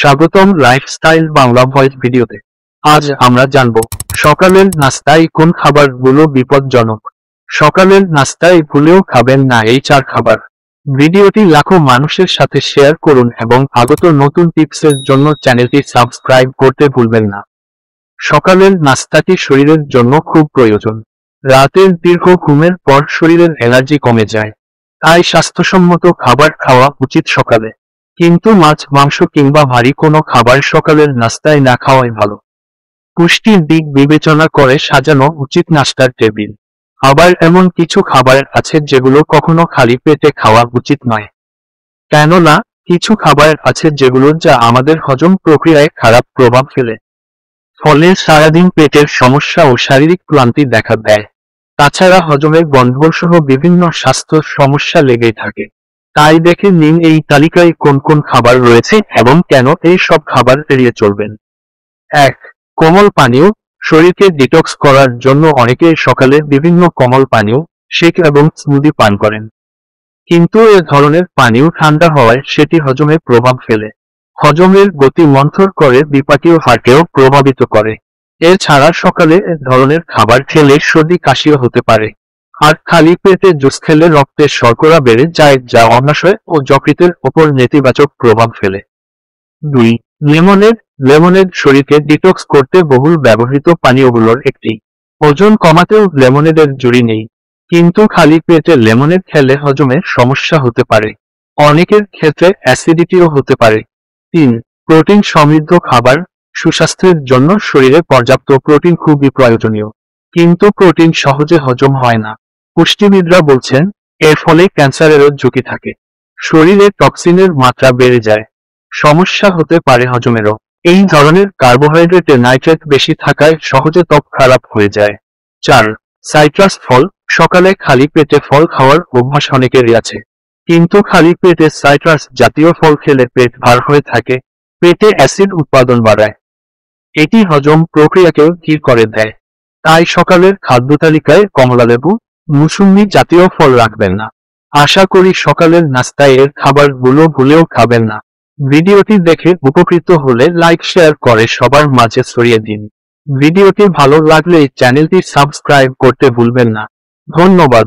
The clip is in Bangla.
স্বাগতম লাইফস্টাইল বাংলা ভয়েস ভিডিওতে। আজ আমরা জানব সকালের নাস্তায় কোন খাবারগুলো বিপজ্জনক। সকালের নাস্তায় ভুলেও খাবেন না এই 4 খাবার। ভিডিওটি লাখো মানুষের সাথে শেয়ার করুন এবং আগত নতুন টিপসের জন্য চ্যানেলটি সাবস্ক্রাইব করতে ভুলবেন না। সকালের নাস্তাটি শরীরের জন্য খুব প্রয়োজন। রাতের দীর্ঘ ঘুমের পর শরীরের এনার্জি কমে যায়, তাই স্বাস্থ্যসম্মত খাবার খাওয়া উচিত সকালে। কিন্তু মাছ, মাংস কিংবা ভারী কোনো খাবার সকালের নাস্তায় না খাওয়াই ভালো। পুষ্টির দিক বিবেচনা করে সাজানো উচিত নাস্তার টেবিল। আবার এমন কিছু খাবার আছে যেগুলো কখনো খালি পেটে খাওয়া উচিত নয়। কেননা কিছু খাবার আছে যেগুলো যা আমাদের হজম প্রক্রিয়ায় খারাপ প্রভাব ফেলে, ফলে সারাদিন পেটের সমস্যা ও শারীরিক ক্লান্তি দেখা দেয়। তাছাড়া হজমের গন্ডগোল সহ বিভিন্ন স্বাস্থ্য সমস্যা লেগেই থাকে। তাই দেখে নিন এই তালিকায় কোন কোন খাবার রয়েছে এবং কেন এই সব খাবার এড়িয়ে চলবেন। 1. কোমল পানীয়। শরীরকে ডিটক্স করার জন্য অনেকে সকালে বিভিন্ন কোমল পানীয়, শেক এবং স্মুদি পান করেন। কিন্তু এ ধরনের পানীয় ঠান্ডা হওয়ায় সেটি হজমে প্রভাব ফেলে, হজমের গতি মন্থর করে, বিপাকীয় হার্টেও প্রভাবিত করে। এছাড়া সকালে এ ধরনের খাবার খেলে সর্দি কাশিও হতে পারে। আর খালি পেটে জুস খেলে রক্তের শর্করা বেড়ে যায়, যা অম্লাশয় ও যকৃতের ওপর নেতিবাচক প্রভাব ফেলে। 2. লেমনেড। লেমনেড শরীরকে ডিটক্স করতে বহুল ব্যবহৃত পানীয়গুলোর একটি। ওজন কমাতেও লেমনেডের জুড়ি নেই, কিন্তু খালি পেটে লেমনেড খেলে হজমের সমস্যা হতে পারে। অনেকের ক্ষেত্রে অ্যাসিডিটিও হতে পারে। 3. প্রোটিন সমৃদ্ধ খাবার। সুস্বাস্থ্যের জন্য শরীরে পর্যাপ্ত প্রোটিন খুবই প্রয়োজনীয়, কিন্তু প্রোটিন সহজে হজম হয় না। পুষ্টিবিদরা বলছেন এর ফলে ক্যান্সারেরও ঝুঁকি থাকে, শরীরে টক্সিনের মাত্রা বেড়ে যায়, সমস্যা হতে পারে হজমেরও। এই ধরনের কার্বোহাইড্রেটে নাইট্রেট বেশি থাকায় সহজে ত্বক খারাপ হয়ে যায়। 4. সাইট্রাস ফল। সকালে খালি পেটে ফল খাওয়ার অভ্যাস অনেকেরই আছে, কিন্তু খালি পেটে সাইট্রাস জাতীয় ফল খেলে পেট ভার হয়ে থাকে, পেটে অ্যাসিড উৎপাদন বাড়ায়। এটি হজম প্রক্রিয়াকেও ধীর করে দেয়। তাই সকালের খাদ্যতালিকায় কমলালেবু, মুসুম্বি জাতীয় ফল রাখবেন না। আশা করি সকালের নাস্তায় এর খাবারগুলো ভুলেও খাবেন না। ভিডিওটি দেখে উপকৃত হলে লাইক শেয়ার করে সবার মাঝে ছড়িয়ে দিন। ভিডিওটি ভালো লাগলে চ্যানেলটি সাবস্ক্রাইব করতে ভুলবেন না। ধন্যবাদ।